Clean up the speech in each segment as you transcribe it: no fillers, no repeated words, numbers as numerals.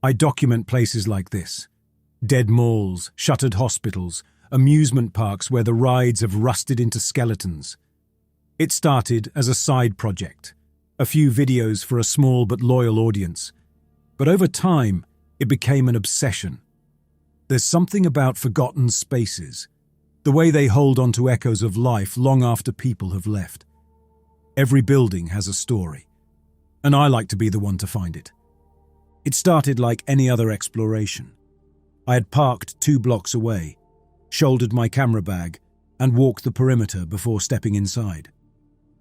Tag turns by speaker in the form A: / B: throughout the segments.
A: I document places like this. Dead malls, shuttered hospitals, amusement parks where the rides have rusted into skeletons. It started as a side project, a few videos for a small but loyal audience. But over time, it became an obsession. There's something about forgotten spaces, the way they hold onto echoes of life long after people have left. Every building has a story, and I like to be the one to find it. It started like any other exploration. I had parked 2 blocks away, shouldered my camera bag, and walked the perimeter before stepping inside.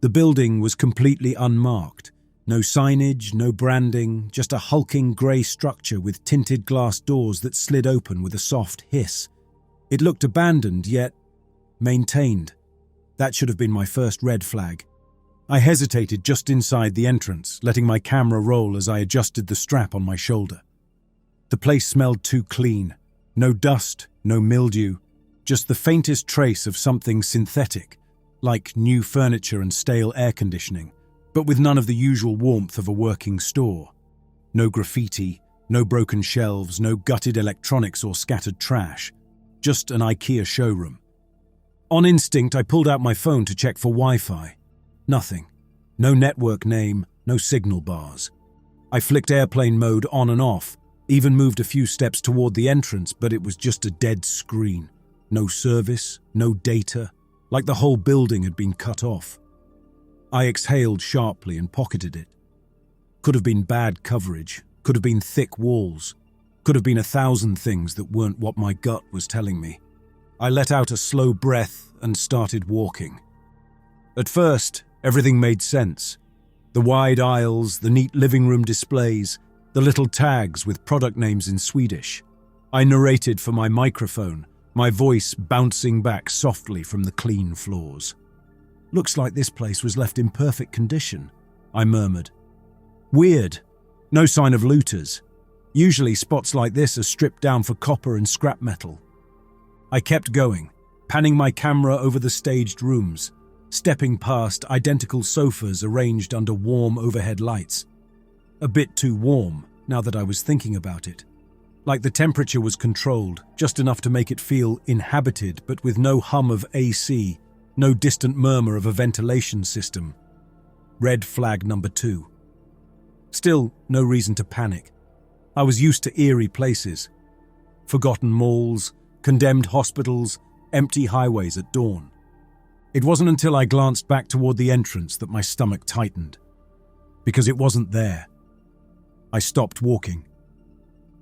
A: The building was completely unmarked. No signage, no branding, just a hulking grey structure with tinted glass doors that slid open with a soft hiss. It looked abandoned, yet maintained. That should have been my first red flag. I hesitated just inside the entrance, letting my camera roll as I adjusted the strap on my shoulder. The place smelled too clean. No dust, no mildew, just the faintest trace of something synthetic, like new furniture and stale air conditioning, but with none of the usual warmth of a working store. No graffiti, no broken shelves, no gutted electronics or scattered trash. Just an IKEA showroom. On instinct, I pulled out my phone to check for Wi-Fi. Nothing. No network name, no signal bars. I flicked airplane mode on and off, even moved a few steps toward the entrance, but it was just a dead screen. No service, no data, like the whole building had been cut off. I exhaled sharply and pocketed it. Could have been bad coverage, could have been thick walls, could have been 1,000 things that weren't what my gut was telling me. I let out a slow breath and started walking. At first, everything made sense. The wide aisles, the neat living room displays, the little tags with product names in Swedish. I narrated for my microphone, my voice bouncing back softly from the clean floors. "Looks like this place was left in perfect condition," I murmured. "Weird. No sign of looters. Usually spots like this are stripped down for copper and scrap metal." I kept going, panning my camera over the staged rooms, stepping past identical sofas arranged under warm overhead lights. A bit too warm, now that I was thinking about it. Like the temperature was controlled, just enough to make it feel inhabited, but with no hum of AC, no distant murmur of a ventilation system. Red flag number 2. Still, no reason to panic. I was used to eerie places. Forgotten malls, condemned hospitals, empty highways at dawn. It wasn't until I glanced back toward the entrance that my stomach tightened. Because it wasn't there. I stopped walking.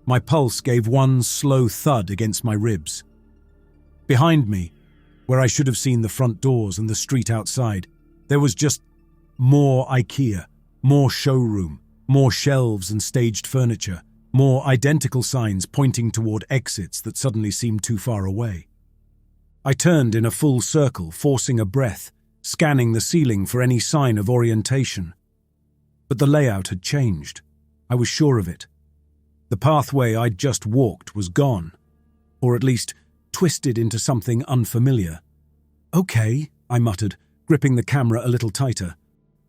A: My pulse gave one slow thud against my ribs. Behind me, where I should have seen the front doors and the street outside, there was just more IKEA, more showroom, more shelves and staged furniture, more identical signs pointing toward exits that suddenly seemed too far away. I turned in a full circle, forcing a breath, scanning the ceiling for any sign of orientation. But the layout had changed. I was sure of it. The pathway I'd just walked was gone, or at least twisted into something unfamiliar. "Okay," I muttered, gripping the camera a little tighter.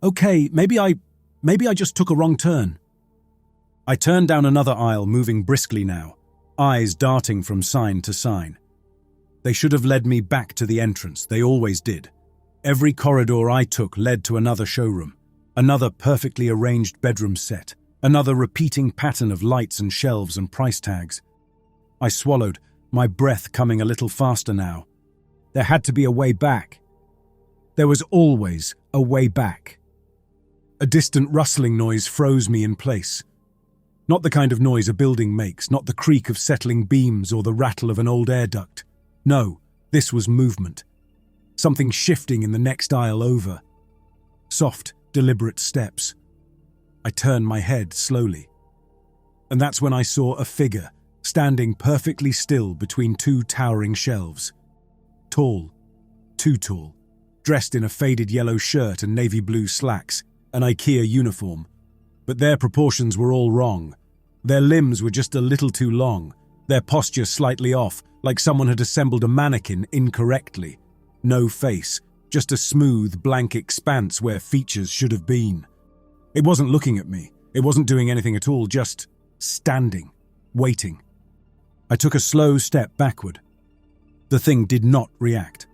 A: "Okay, maybe I just took a wrong turn." I turned down another aisle, moving briskly now, eyes darting from sign to sign. They should have led me back to the entrance, they always did. Every corridor I took led to another showroom, another perfectly arranged bedroom set, another repeating pattern of lights and shelves and price tags. I swallowed, my breath coming a little faster now. There had to be a way back. There was always a way back. A distant rustling noise froze me in place. Not the kind of noise a building makes, not the creak of settling beams or the rattle of an old air duct. No, this was movement. Something shifting in the next aisle over. Soft, deliberate steps. I turned my head slowly. And that's when I saw a figure, standing perfectly still between 2 towering shelves. Tall, too tall, dressed in a faded yellow shirt and navy blue slacks, an IKEA uniform. But their proportions were all wrong. Their limbs were just a little too long, their posture slightly off, like someone had assembled a mannequin incorrectly. No face, just a smooth, blank expanse where features should have been. It wasn't looking at me. It wasn't doing anything at all, just standing. waiting. I took a slow step backward. The thing did not react.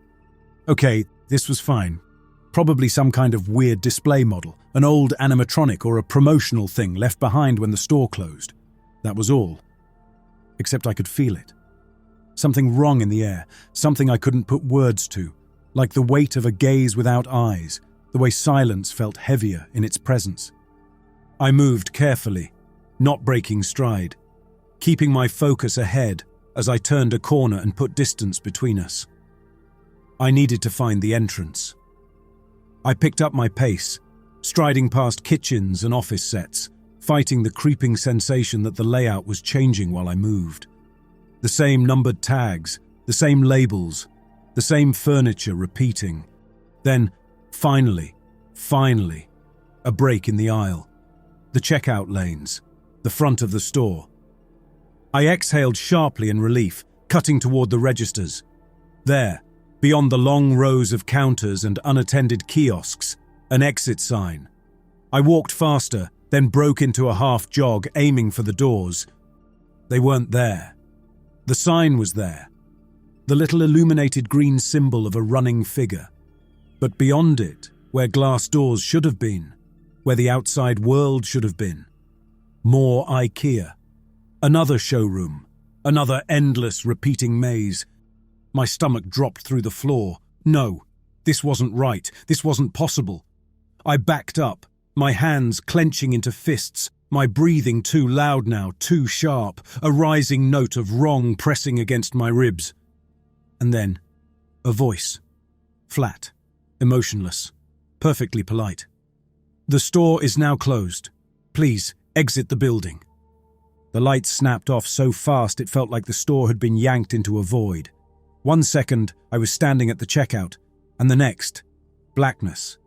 A: Okay, this was fine. Probably some kind of weird display model, an old animatronic or a promotional thing left behind when the store closed. That was all. Except I could feel it. Something wrong in the air, something I couldn't put words to, like the weight of a gaze without eyes, the way silence felt heavier in its presence. I moved carefully, not breaking stride, keeping my focus ahead as I turned a corner and put distance between us. I needed to find the entrance. I picked up my pace, striding past kitchens and office sets, fighting the creeping sensation that the layout was changing while I moved. The same numbered tags, the same labels, the same furniture repeating. Then, finally, a break in the aisle. The checkout lanes, the front of the store. I exhaled sharply in relief, cutting toward the registers. There, beyond the long rows of counters and unattended kiosks, an exit sign. I walked faster, then broke into a half jog, aiming for the doors. They weren't there. The sign was there, the little illuminated green symbol of a running figure. But beyond it, where glass doors should have been, where the outside world should have been, more IKEA. Another showroom, another endless repeating maze. My stomach dropped through the floor. No, this wasn't right. This wasn't possible. I backed up, my hands clenching into fists, my breathing too loud now, too sharp, a rising note of wrong pressing against my ribs. And then, a voice. Flat, emotionless, perfectly polite. The store is now closed. Please, exit the building. The lights snapped off so fast it felt like the store had been yanked into a void. 1 second, I was standing at the checkout, and the next, blackness.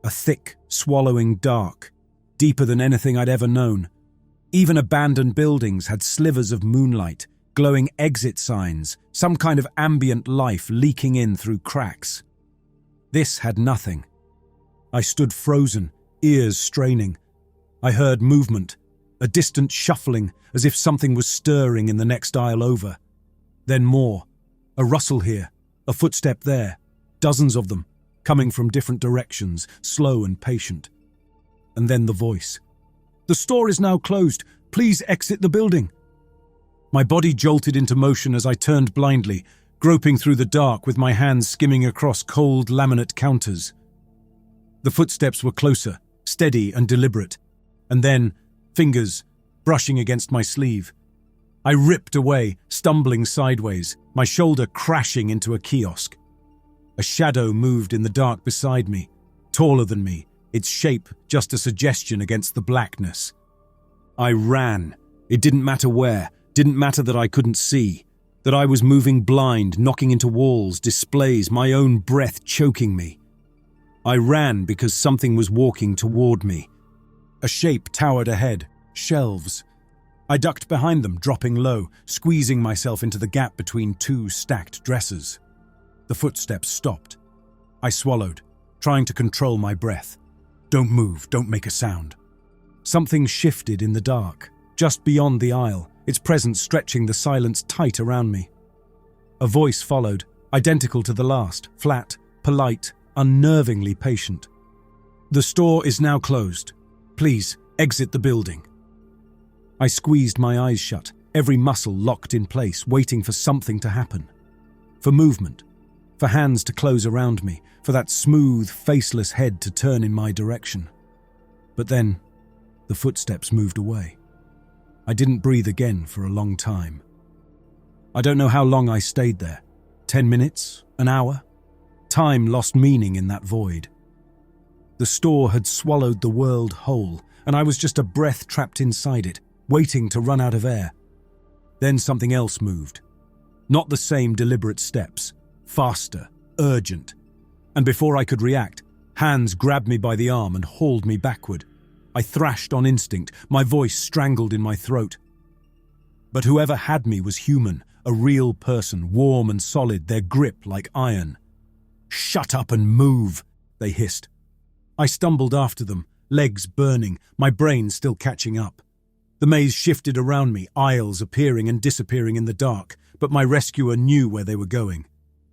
A: A thick, swallowing dark, deeper than anything I'd ever known. Even abandoned buildings had slivers of moonlight, glowing exit signs, some kind of ambient life leaking in through cracks. This had nothing. I stood frozen, ears straining. I heard movement, a distant shuffling, as if something was stirring in the next aisle over. Then more. A rustle here, a footstep there, dozens of them, coming from different directions, slow and patient. And then the voice. The store is now closed. Please exit the building. My body jolted into motion as I turned blindly, groping through the dark with my hands skimming across cold laminate counters. The footsteps were closer, steady and deliberate, and then fingers brushing against my sleeve. I ripped away, stumbling sideways, my shoulder crashing into a kiosk. A shadow moved in the dark beside me, taller than me, its shape just a suggestion against the blackness. I ran. It didn't matter where, didn't matter that I couldn't see, that I was moving blind, knocking into walls, displays, my own breath choking me. I ran because something was walking toward me. A shape towered ahead, shelves. I ducked behind them, dropping low, squeezing myself into the gap between two stacked dressers. The footsteps stopped. I swallowed, trying to control my breath. Don't move, don't make a sound. Something shifted in the dark, just beyond the aisle, its presence stretching the silence tight around me. A voice followed, identical to the last, flat, polite, unnervingly patient. The store is now closed. Please, exit the building. I squeezed my eyes shut, every muscle locked in place, waiting for something to happen. For movement. For hands to close around me, for that smooth, faceless head to turn in my direction. But then, the footsteps moved away. I didn't breathe again for a long time. I don't know how long I stayed there. 10 minutes? An hour? Time lost meaning in that void. The store had swallowed the world whole, and I was just a breath trapped inside it, waiting to run out of air. Then something else moved. Not the same deliberate steps. Faster, urgent. And before I could react, hands grabbed me by the arm and hauled me backward. I thrashed on instinct, my voice strangled in my throat. But whoever had me was human, a real person, warm and solid, their grip like iron. "Shut up and move," they hissed. I stumbled after them, legs burning, my brain still catching up. The maze shifted around me, aisles appearing and disappearing in the dark, but my rescuer knew where they were going.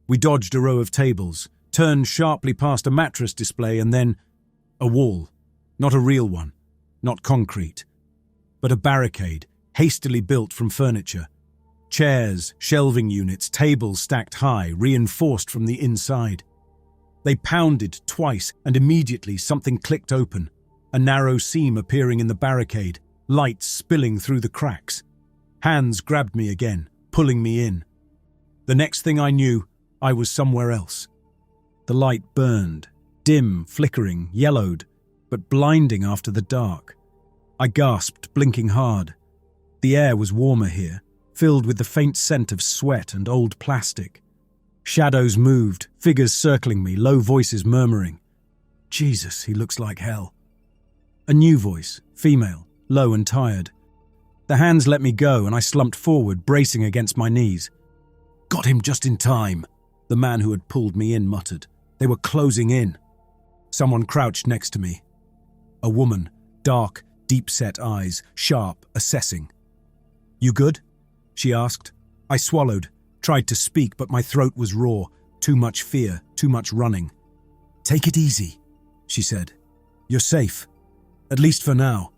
A: We dodged a row of tables, turned sharply past a mattress display, and then a wall. Not a real one, not concrete, but a barricade, hastily built from furniture. Chairs, shelving units, tables stacked high, reinforced from the inside. They pounded twice, and immediately something clicked open, a narrow seam appearing in the barricade, light spilling through the cracks. Hands grabbed me again, pulling me in. The next thing I knew, I was somewhere else. The light burned, dim, flickering, yellowed, but blinding after the dark. I gasped, blinking hard. The air was warmer here, filled with the faint scent of sweat and old plastic. Shadows moved, figures circling me, low voices murmuring. Jesus, he looks like hell. A new voice, female, low and tired. The hands let me go and I slumped forward, bracing against my knees. Got him just in time, the man who had pulled me in muttered. They were closing in. Someone crouched next to me. A woman, dark, deep-set eyes, sharp, assessing. You good? She asked. I swallowed, tried to speak, but my throat was raw. Too much fear, too much running. Take it easy, she said. You're safe, at least for now.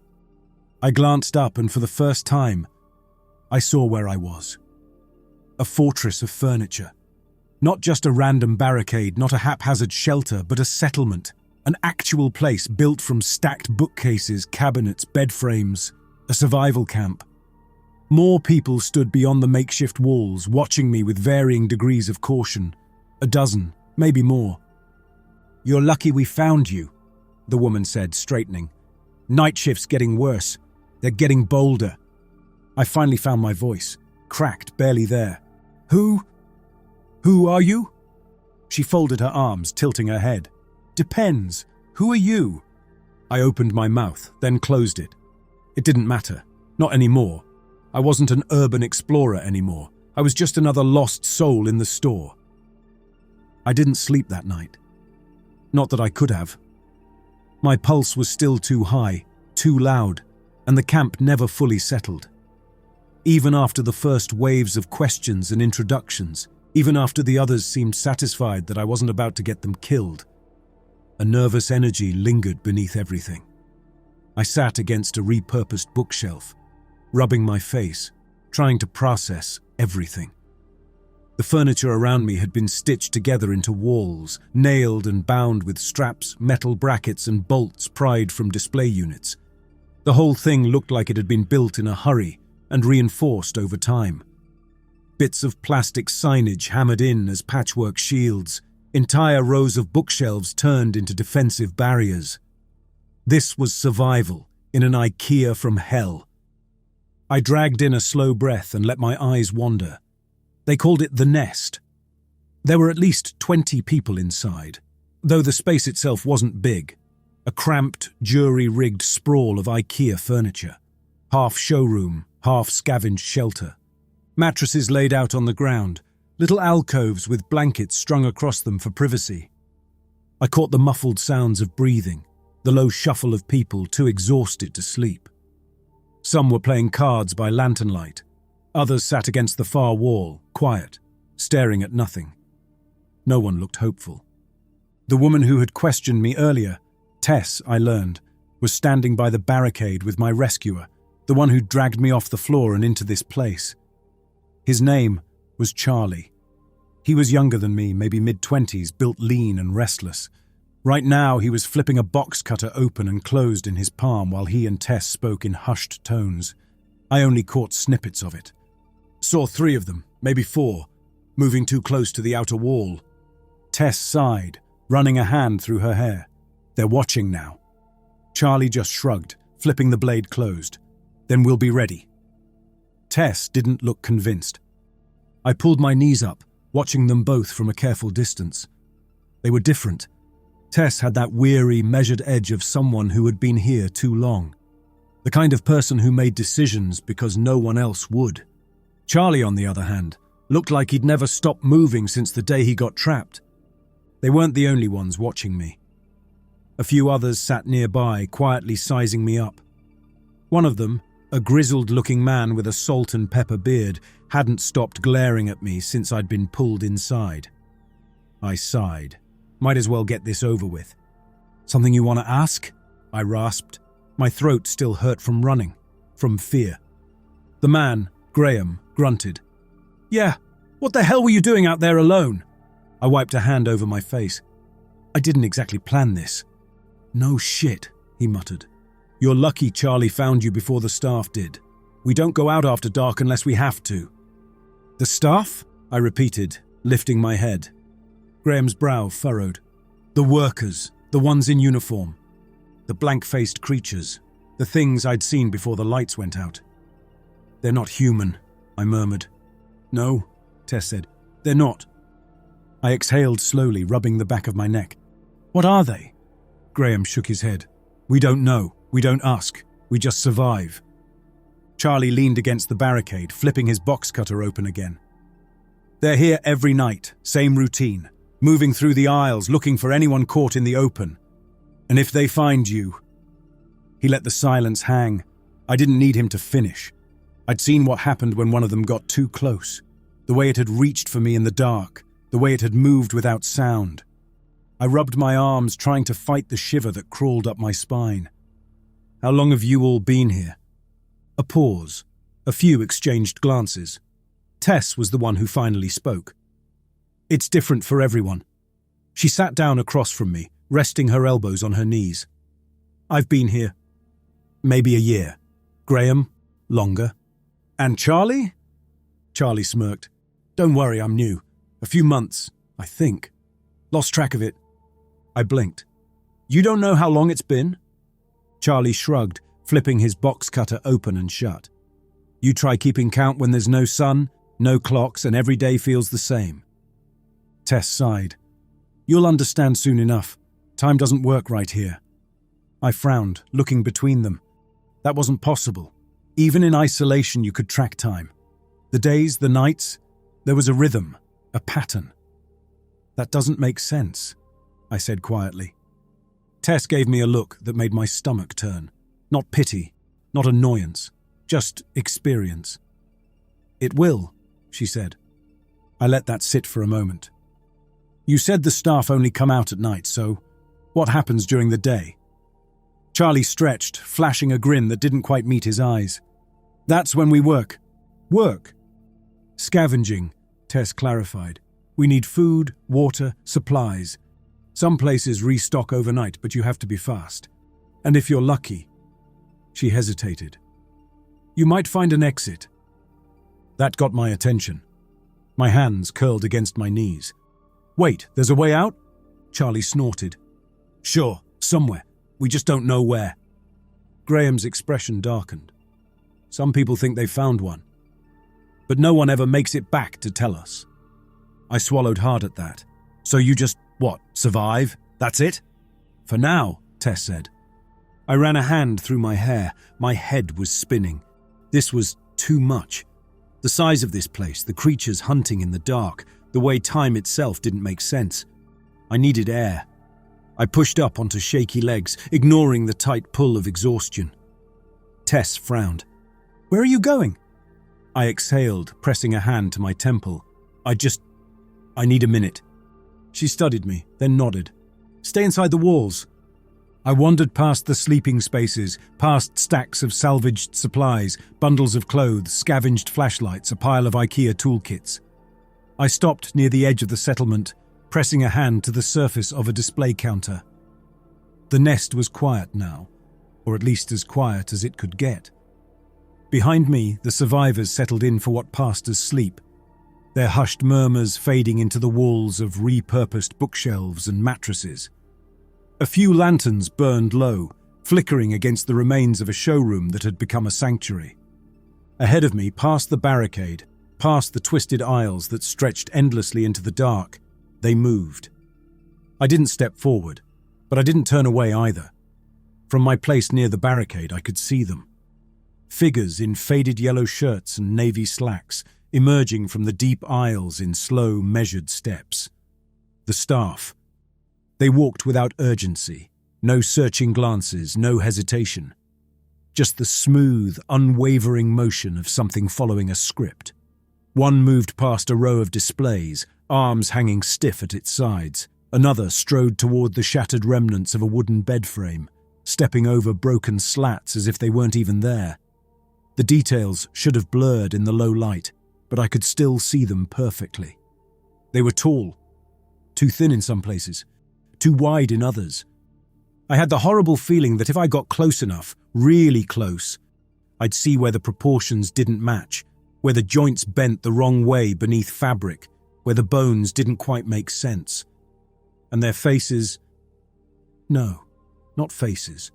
A: I glanced up and for the first time, I saw where I was. A fortress of furniture. Not just a random barricade, not a haphazard shelter, but a settlement. An actual place built from stacked bookcases, cabinets, bed frames. A survival camp. More people stood beyond the makeshift walls, watching me with varying degrees of caution. A dozen, maybe more. You're lucky we found you, the woman said, straightening. Night shift's getting worse. They're getting bolder. I finally found my voice, cracked, barely there. Who are you? She folded her arms, tilting her head. Depends. Who are you? I opened my mouth, then closed it. It didn't matter. Not anymore. I wasn't an urban explorer anymore. I was just another lost soul in the store. I didn't sleep that night. Not that I could have. My pulse was still too high, too loud, and the camp never fully settled. Even after the first waves of questions and introductions, even after the others seemed satisfied that I wasn't about to get them killed, a nervous energy lingered beneath everything. I sat against a repurposed bookshelf, rubbing my face, trying to process everything. The furniture around me had been stitched together into walls, nailed and bound with straps, metal brackets, and bolts pried from display units. The whole thing looked like it had been built in a hurry and reinforced over time. Bits of plastic signage hammered in as patchwork shields, entire rows of bookshelves turned into defensive barriers. This was survival in an IKEA from hell. I dragged in a slow breath and let my eyes wander. They called it the nest. There were at least 20 people inside, though the space itself wasn't big. A cramped, jury-rigged sprawl of IKEA furniture. Half showroom, half scavenged shelter. Mattresses laid out on the ground, little alcoves with blankets strung across them for privacy. I caught the muffled sounds of breathing, the low shuffle of people too exhausted to sleep. Some were playing cards by lantern light. Others sat against the far wall, quiet, staring at nothing. No one looked hopeful. The woman who had questioned me earlier, Tess, I learned, was standing by the barricade with my rescuer, the one who dragged me off the floor and into this place. His name was Charlie. He was younger than me, maybe mid-20s, built lean and restless. Right now he was flipping a box cutter open and closed in his palm while he and Tess spoke in hushed tones. I only caught snippets of it. Saw 3 of them, maybe 4, moving too close to the outer wall. Tess sighed, running a hand through her hair. They're watching now. Charlie just shrugged, flipping the blade closed. Then we'll be ready. Tess didn't look convinced. I pulled my knees up, watching them both from a careful distance. They were different. Tess had that weary, measured edge of someone who had been here too long. The kind of person who made decisions because no one else would. Charlie, on the other hand, looked like he'd never stopped moving since the day he got trapped. They weren't the only ones watching me. A few others sat nearby, quietly sizing me up. One of them, A grizzled-looking man with a salt and pepper beard hadn't stopped glaring at me since I'd been pulled inside. I sighed. Might as well get this over with. "Something you want to ask?" I rasped. My throat still hurt from running, from fear. The man, Graham, grunted. "Yeah, what the hell were you doing out there alone?" I wiped a hand over my face. "I didn't exactly plan this." "No shit," he muttered. "You're lucky Charlie found you before the staff did. We don't go out after dark unless we have to." "The staff?" I repeated, lifting my head. Graham's brow furrowed. "The workers, the ones in uniform. The blank-faced creatures, the things I'd seen before the lights went out." "They're not human," I murmured. "No," Tess said. "They're not." I exhaled slowly, rubbing the back of my neck. "What are they?" Graham shook his head. "We don't know. We don't ask. We just survive." Charlie leaned against the barricade, flipping his box cutter open again. "They're here every night, same routine, moving through the aisles, looking for anyone caught in the open. And if they find you..." He let the silence hang. I didn't need him to finish. I'd seen what happened when one of them got too close, the way it had reached for me in the dark, the way it had moved without sound. I rubbed my arms, trying to fight the shiver that crawled up my spine. "How long have you all been here?" A pause. A few exchanged glances. Tess was the one who finally spoke. "It's different for everyone." She sat down across from me, resting her elbows on her knees. "I've been here maybe a year. Graham, longer. And Charlie?" Charlie smirked. "Don't worry, I'm new. A few months, I think. Lost track of it." I blinked. "You don't know how long it's been?" Charlie shrugged, flipping his box cutter open and shut. "You try keeping count when there's no sun, no clocks, and every day feels the same." Tess sighed. "You'll understand soon enough. Time doesn't work right here." I frowned, looking between them. That wasn't possible. Even in isolation, you could track time. The days, the nights, there was a rhythm, a pattern. "That doesn't make sense," I said quietly. Tess gave me a look that made my stomach turn. Not pity, not annoyance, just experience. "It will," she said. I let that sit for a moment. "You said the staff only come out at night, so what happens during the day?" Charlie stretched, flashing a grin that didn't quite meet his eyes. "That's when we work." "Work?" "Scavenging," Tess clarified. "We need food, water, supplies. Some places restock overnight, but you have to be fast. And if you're lucky..." She hesitated. "You might find an exit." That got my attention. My hands curled against my knees. "Wait, there's a way out?" Charlie snorted. "Sure, somewhere. We just don't know where." Graham's expression darkened. "Some people think they've found one. But no one ever makes it back to tell us." I swallowed hard at that. "So you just, survive? That's it?" "For now," Tess said. I ran a hand through my hair. My head was spinning. This was too much. The size of this place, the creatures hunting in the dark, the way time itself didn't make sense. I needed air. I pushed up onto shaky legs, ignoring the tight pull of exhaustion. Tess frowned. "Where are you going?" I exhaled, pressing a hand to my temple. I need a minute." She studied me, then nodded. "Stay inside the walls." I wandered past the sleeping spaces, past stacks of salvaged supplies, bundles of clothes, scavenged flashlights, a pile of IKEA toolkits. I stopped near the edge of the settlement, pressing a hand to the surface of a display counter. The nest was quiet now, or at least as quiet as it could get. Behind me, the survivors settled in for what passed as sleep, their hushed murmurs fading into the walls of repurposed bookshelves and mattresses. A few lanterns burned low, flickering against the remains of a showroom that had become a sanctuary. Ahead of me, past the barricade, past the twisted aisles that stretched endlessly into the dark, they moved. I didn't step forward, but I didn't turn away either. From my place near the barricade, I could see them. Figures in faded yellow shirts and navy slacks, emerging from the deep aisles in slow, measured steps. The staff. They walked without urgency, no searching glances, no hesitation. just the smooth, unwavering motion of something following a script. One moved past a row of displays, arms hanging stiff at its sides. Another strode toward the shattered remnants of a wooden bed frame, stepping over broken slats as if they weren't even there. The details should have blurred in the low light, but I could still see them perfectly. They were tall, too thin in some places, too wide in others. I had the horrible feeling that if I got close enough, really close, I'd see where the proportions didn't match, where the joints bent the wrong way beneath fabric, where the bones didn't quite make sense. And their faces... No, not faces.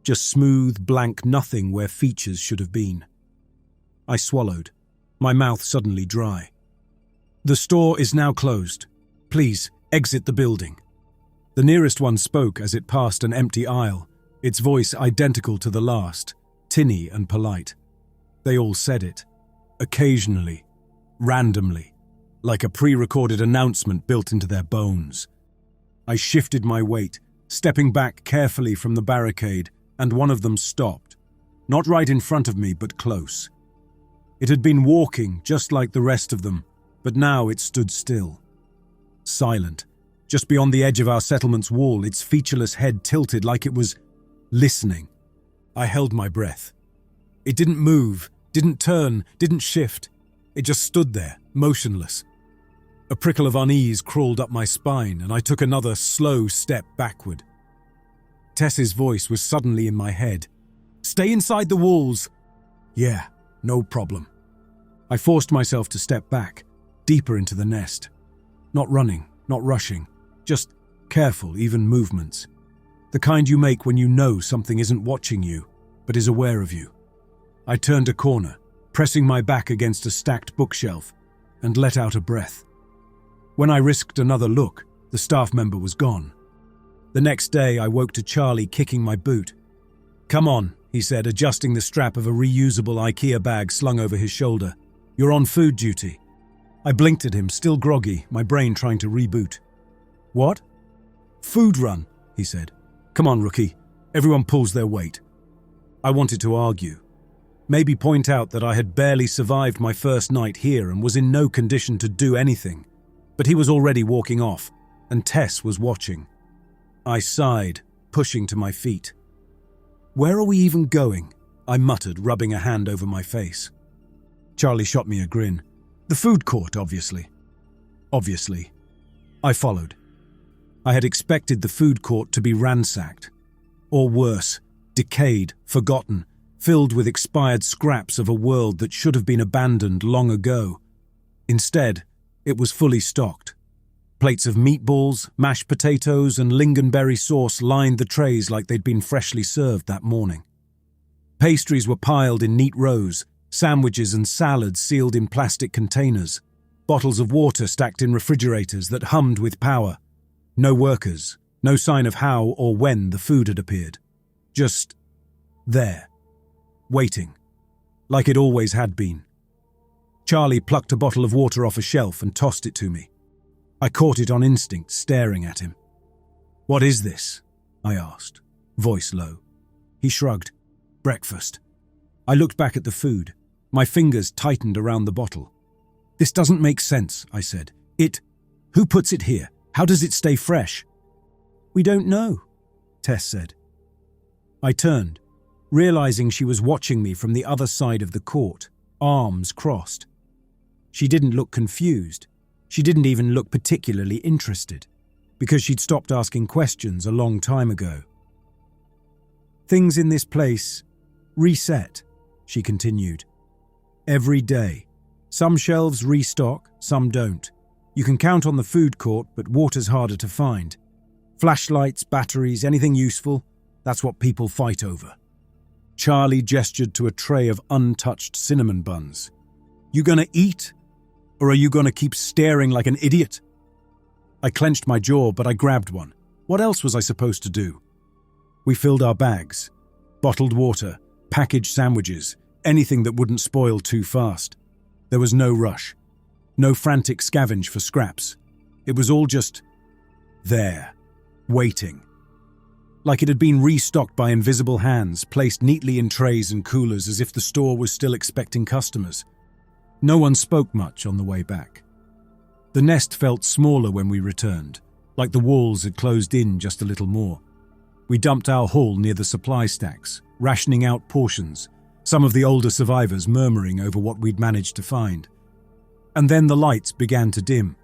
A: Just smooth, blank nothing where features should have been. I swallowed, my mouth suddenly dry. "The store is now closed. Please, exit the building." The nearest one spoke as it passed an empty aisle, its voice identical to the last, tinny and polite. They all said it, occasionally, randomly, like a pre-recorded announcement built into their bones. I shifted my weight, stepping back carefully from the barricade, and one of them stopped, not right in front of me, but close. It had been walking just like the rest of them, but now it stood still. Silent, just beyond the edge of our settlement's wall, its featureless head tilted like it was listening. I held my breath. It didn't move, didn't turn, didn't shift. It just stood there, motionless. A prickle of unease crawled up my spine, and I took another slow step backward. Tess's voice was suddenly in my head. "Stay inside the walls." "Yeah, no problem." I forced myself to step back, deeper into the nest. Not running, not rushing, just careful, even movements. The kind you make when you know something isn't watching you, but is aware of you. I turned a corner, pressing my back against a stacked bookshelf, and let out a breath. When I risked another look, the staff member was gone. The next day, I woke to Charlie kicking my boot. "Come on," he said, adjusting the strap of a reusable IKEA bag slung over his shoulder. "You're on food duty." I blinked at him, still groggy, my brain trying to reboot. "What?" "Food run," he said. "Come on, rookie. Everyone pulls their weight." I wanted to argue. Maybe point out that I had barely survived my first night here and was in no condition to do anything. But he was already walking off, and Tess was watching. I sighed, pushing to my feet. "Where are we even going?" I muttered, rubbing a hand over my face. Charlie shot me a grin. "The food court, obviously." Obviously. I followed. I had expected the food court to be ransacked. Or worse, decayed, forgotten, filled with expired scraps of a world that should have been abandoned long ago. Instead, it was fully stocked. Plates of meatballs, mashed potatoes, and lingonberry sauce lined the trays like they'd been freshly served that morning. Pastries were piled in neat rows, sandwiches and salads sealed in plastic containers, bottles of water stacked in refrigerators that hummed with power. No workers, no sign of how or when the food had appeared. Just there, waiting, like it always had been. Charlie plucked a bottle of water off a shelf and tossed it to me. I caught it on instinct, staring at him. "What is this?" I asked, voice low. He shrugged. "Breakfast." I looked back at the food. My fingers tightened around the bottle. "This doesn't make sense," I said. Who puts it here? How does it stay fresh?" "We don't know," Tess said. I turned, realizing she was watching me from the other side of the court, arms crossed. She didn't look confused. She didn't even look particularly interested, because she'd stopped asking questions a long time ago. "Things in this place reset," she continued. "Every day. Some shelves restock, some don't. You can count on the food court, but water's harder to find. Flashlights, batteries, anything useful, that's what people fight over." Charlie gestured to a tray of untouched cinnamon buns. "You gonna eat? Or are you gonna keep staring like an idiot?" I clenched my jaw, but I grabbed one. What else was I supposed to do? We filled our bags. Bottled water, packaged sandwiches, anything that wouldn't spoil too fast. There was no rush. No frantic scavenge for scraps. It was all just there, waiting. like it had been restocked by invisible hands, placed neatly in trays and coolers as if the store was still expecting customers. No one spoke much on the way back. The nest felt smaller when we returned, like the walls had closed in just a little more. We dumped our haul near the supply stacks, rationing out portions, some of the older survivors murmuring over what we'd managed to find. And then the lights began to dim.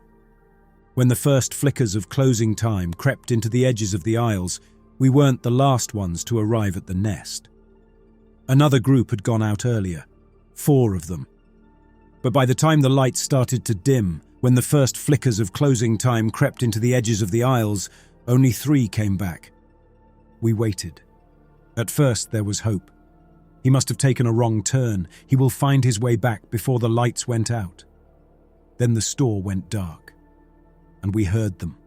A: When the first flickers of closing time crept into the edges of the aisles, we weren't the last ones to arrive at the nest. Another group had gone out earlier, 4 of them. But by the time the lights started to dim, when the first flickers of closing time crept into the edges of the aisles, only 3 came back. We waited. At first there was hope. He must have taken a wrong turn. He will find his way back before the lights went out. Then the store went dark, and we heard them.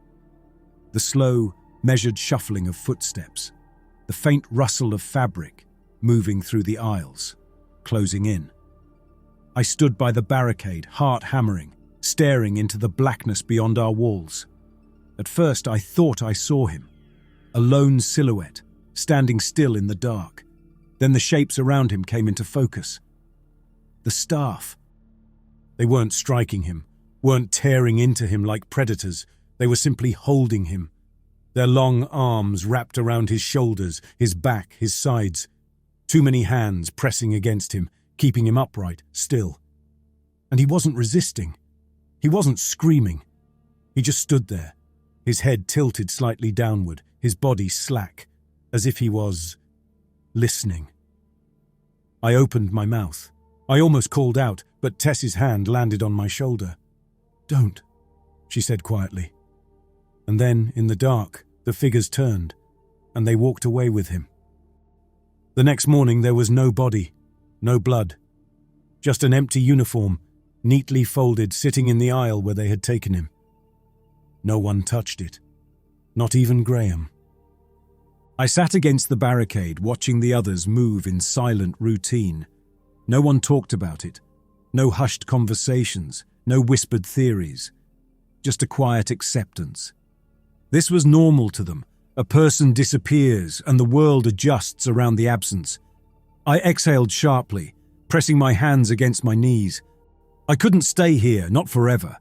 A: The slow, measured shuffling of footsteps, the faint rustle of fabric moving through the aisles, closing in. I stood by the barricade, heart hammering, staring into the blackness beyond our walls. At first I thought I saw him, a lone silhouette, standing still in the dark. Then the shapes around him came into focus. The staff. They weren't striking him, weren't tearing into him like predators. They were simply holding him. Their long arms wrapped around his shoulders, his back, his sides. Too many hands pressing against him, keeping him upright, still. And he wasn't resisting. He wasn't screaming. He just stood there, his head tilted slightly downward, his body slack, as if he was listening. I opened my mouth. I almost called out, but Tess's hand landed on my shoulder. "Don't," she said quietly. And then, in the dark, the figures turned, and they walked away with him. The next morning there was no body, no blood. Just an empty uniform, neatly folded, sitting in the aisle where they had taken him. No one touched it, not even Graham. I sat against the barricade, watching the others move in silent routine. No one talked about it. No hushed conversations, no whispered theories. Just a quiet acceptance. This was normal to them. A person disappears and the world adjusts around the absence. I exhaled sharply, pressing my hands against my knees. I couldn't stay here, not forever.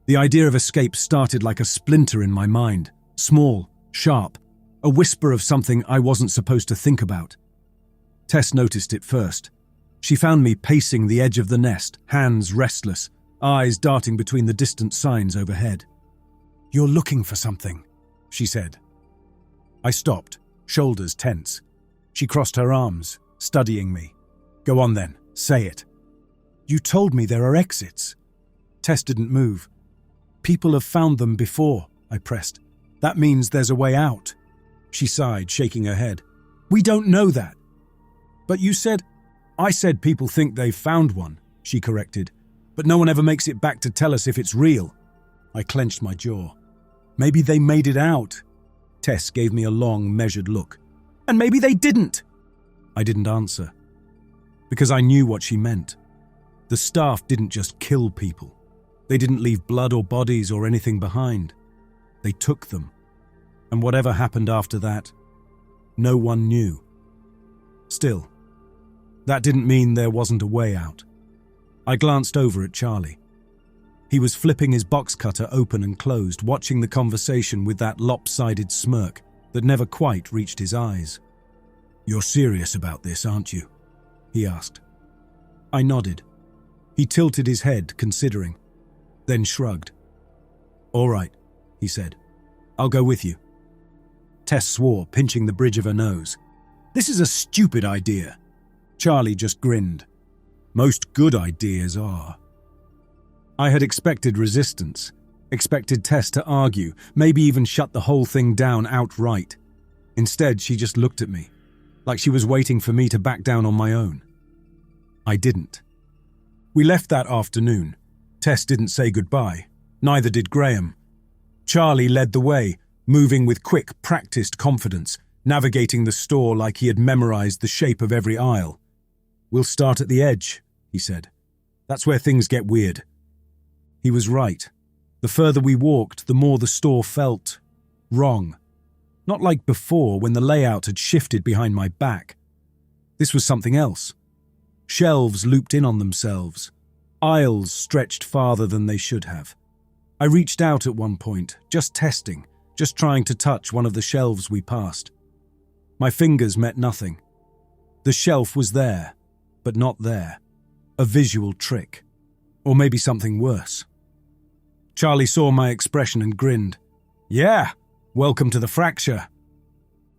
A: The idea of escape started like a splinter in my mind, small, sharp, a whisper of something I wasn't supposed to think about. Tess noticed it first. She found me pacing the edge of the nest, hands restless, eyes darting between the distant signs overhead. "You're looking for something," she said. I stopped, shoulders tense. She crossed her arms, studying me. "Go on then, say it." "You told me there are exits." Tess didn't move. "People have found them before," I pressed. "That means there's a way out." She sighed, shaking her head. "We don't know that." "But you said—" "I said people think they've found one," she corrected. "But no one ever makes it back to tell us if it's real." I clenched my jaw. "Maybe they made it out." Tess gave me a long, measured look. "And maybe they didn't." I didn't answer, because I knew what she meant. The staff didn't just kill people. They didn't leave blood or bodies or anything behind. They took them. And whatever happened after that, no one knew. Still, that didn't mean there wasn't a way out. I glanced over at Charlie. He was flipping his box cutter open and closed, watching the conversation with that lopsided smirk that never quite reached his eyes. "You're serious about this, aren't you?" he asked. I nodded. He tilted his head, considering, then shrugged. "All right," he said. "I'll go with you." Tess swore, pinching the bridge of her nose. "This is a stupid idea." Charlie just grinned. "Most good ideas are." I had expected resistance, expected Tess to argue, maybe even shut the whole thing down outright. Instead, she just looked at me, like she was waiting for me to back down on my own. I didn't. We left that afternoon. Tess didn't say goodbye, neither did Graham. Charlie led the way, moving with quick, practiced confidence, navigating the store like he had memorized the shape of every aisle. "We'll start at the edge," he said. "That's where things get weird." He was right. The further we walked, the more the store felt wrong. Not like before when the layout had shifted behind my back. This was something else. Shelves looped in on themselves. Aisles stretched farther than they should have. I reached out at one point, just testing, just trying to touch one of the shelves we passed. My fingers met nothing. The shelf was there, but not there. A visual trick. Or maybe something worse. Charlie saw my expression and grinned. "Yeah, welcome to the fracture."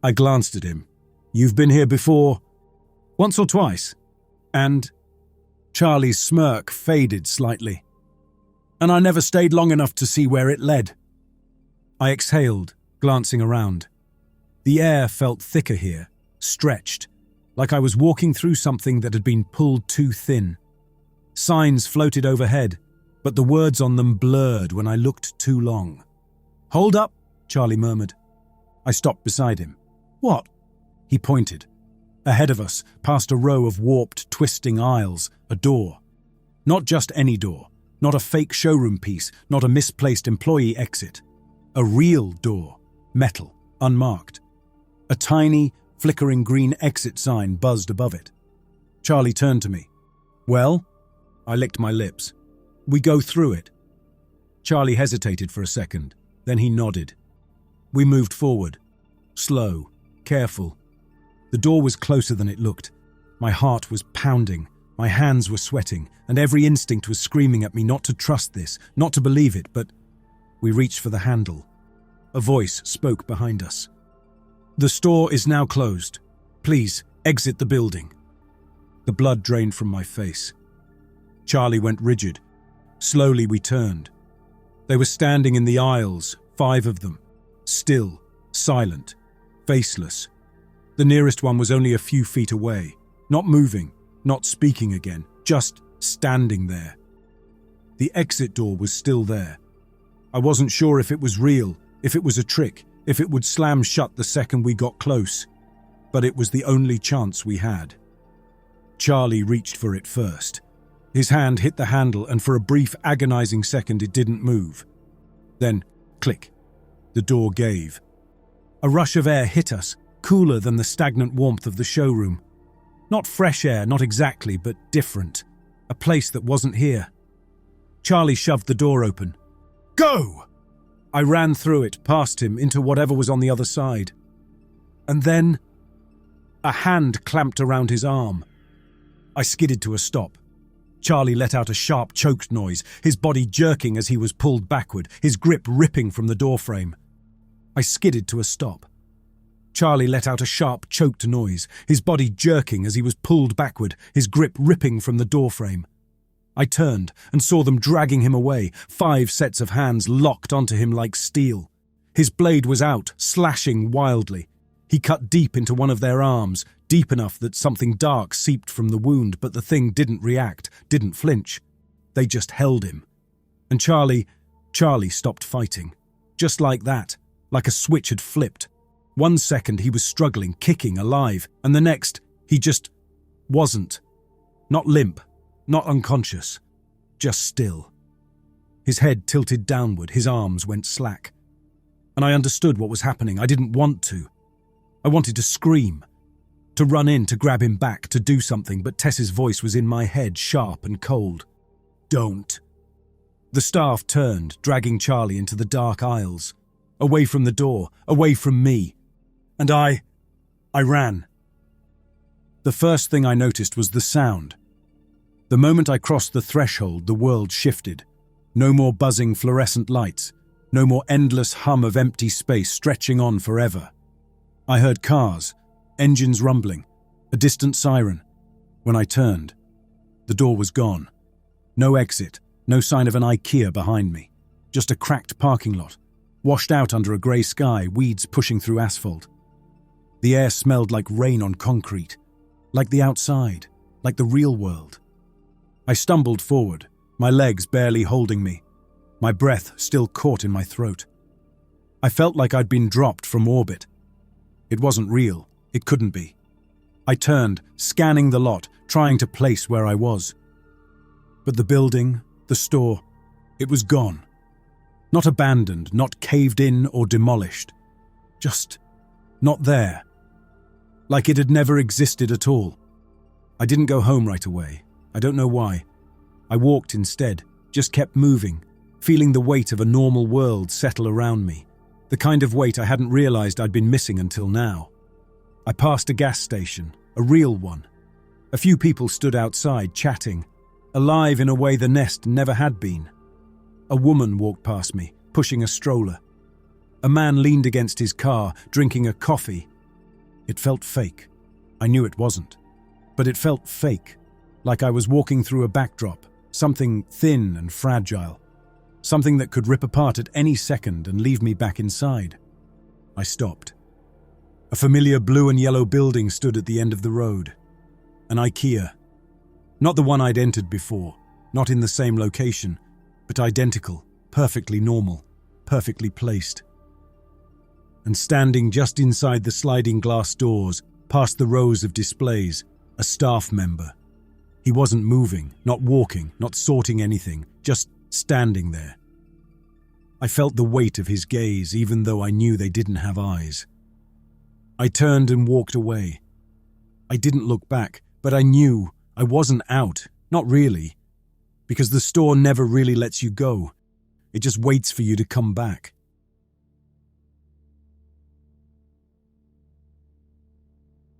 A: I glanced at him. "You've been here before?" "Once or twice." And Charlie's smirk faded slightly. "And I never stayed long enough to see where it led." I exhaled, glancing around. The air felt thicker here, stretched, like I was walking through something that had been pulled too thin. Signs floated overhead, but the words on them blurred when I looked too long. "Hold up," Charlie murmured. I stopped beside him. "What?" He pointed. Ahead of us, past a row of warped, twisting aisles, a door. Not just any door, not a fake showroom piece, not a misplaced employee exit. A real door, metal, unmarked. A tiny, flickering green exit sign buzzed above it. Charlie turned to me. "Well?" I licked my lips. "We go through it." Charlie hesitated for a second, then he nodded. We moved forward. Slow, careful. The door was closer than it looked. My heart was pounding, my hands were sweating, and every instinct was screaming at me not to trust this, not to believe it, but we reached for the handle. A voice spoke behind us. "The store is now closed. Please, exit the building." The blood drained from my face. Charlie went rigid. Slowly we turned. They were standing in the aisles, 5 of them. Still, silent, faceless. The nearest one was only a few feet away, not moving, not speaking again, just standing there. The exit door was still there. I wasn't sure if it was real, if it was a trick, if it would slam shut the second we got close, but it was the only chance we had. Charlie reached for it first. His hand hit the handle, and for a brief, agonizing second it didn't move. Then, click. The door gave. A rush of air hit us, cooler than the stagnant warmth of the showroom. Not fresh air, not exactly, but different. A place that wasn't here. Charlie shoved the door open. "Go!" I ran through it, past him, into whatever was on the other side. And then, a hand clamped around his arm. I skidded to a stop. Charlie let out a sharp, choked noise, his body jerking as he was pulled backward, his grip ripping from the doorframe. I skidded to a stop. Charlie let out a sharp, choked noise, his body jerking as he was pulled backward, his grip ripping from the doorframe. I turned and saw them dragging him away, 5 sets of hands locked onto him like steel. His blade was out, slashing wildly. He cut deep into one of their arms, deep enough that something dark seeped from the wound, but the thing didn't react, didn't flinch. They just held him. And Charlie stopped fighting. Just like that, like a switch had flipped. 1 second he was struggling, kicking, alive, and the next, he just wasn't. Not limp, not unconscious, just still. His head tilted downward, his arms went slack. And I understood what was happening. I didn't want to. I wanted to scream, to run in, to grab him back, to do something, but Tess's voice was in my head, sharp and cold. "Don't." The staff turned, dragging Charlie into the dark aisles, away from the door, away from me. And I ran. The first thing I noticed was the sound. The moment I crossed the threshold, the world shifted. No more buzzing fluorescent lights, no more endless hum of empty space stretching on forever. I heard cars, engines rumbling, a distant siren. When I turned, the door was gone. No exit, no sign of an IKEA behind me. Just a cracked parking lot, washed out under a grey sky, weeds pushing through asphalt. The air smelled like rain on concrete, like the outside, like the real world. I stumbled forward, my legs barely holding me, my breath still caught in my throat. I felt like I'd been dropped from orbit. It wasn't real. It couldn't be. I turned, scanning the lot, trying to place where I was. But the building, the store, it was gone. Not abandoned, not caved in or demolished. Just Not there. Like it had never existed at all. I didn't go home right away. I don't know why. I walked instead, just kept moving, feeling the weight of a normal world settle around me. The kind of weight I hadn't realized I'd been missing until now. I passed a gas station, a real one. A few people stood outside, chatting, alive in a way the nest never had been. A woman walked past me, pushing a stroller. A man leaned against his car, drinking a coffee. It felt fake. I knew it wasn't. But it felt fake, like I was walking through a backdrop, something thin and fragile. Something that could rip apart at any second and leave me back inside. I stopped. A familiar blue and yellow building stood at the end of the road. An IKEA. Not the one I'd entered before, not in the same location, but identical, perfectly normal, perfectly placed. And standing just inside the sliding glass doors, past the rows of displays, a staff member. He wasn't moving, not walking, not sorting anything, just standing there. I felt the weight of his gaze, even though I knew they didn't have eyes. I turned and walked away. I didn't look back, but I knew I wasn't out, not really, because the store never really lets you go. It just waits for you to come back.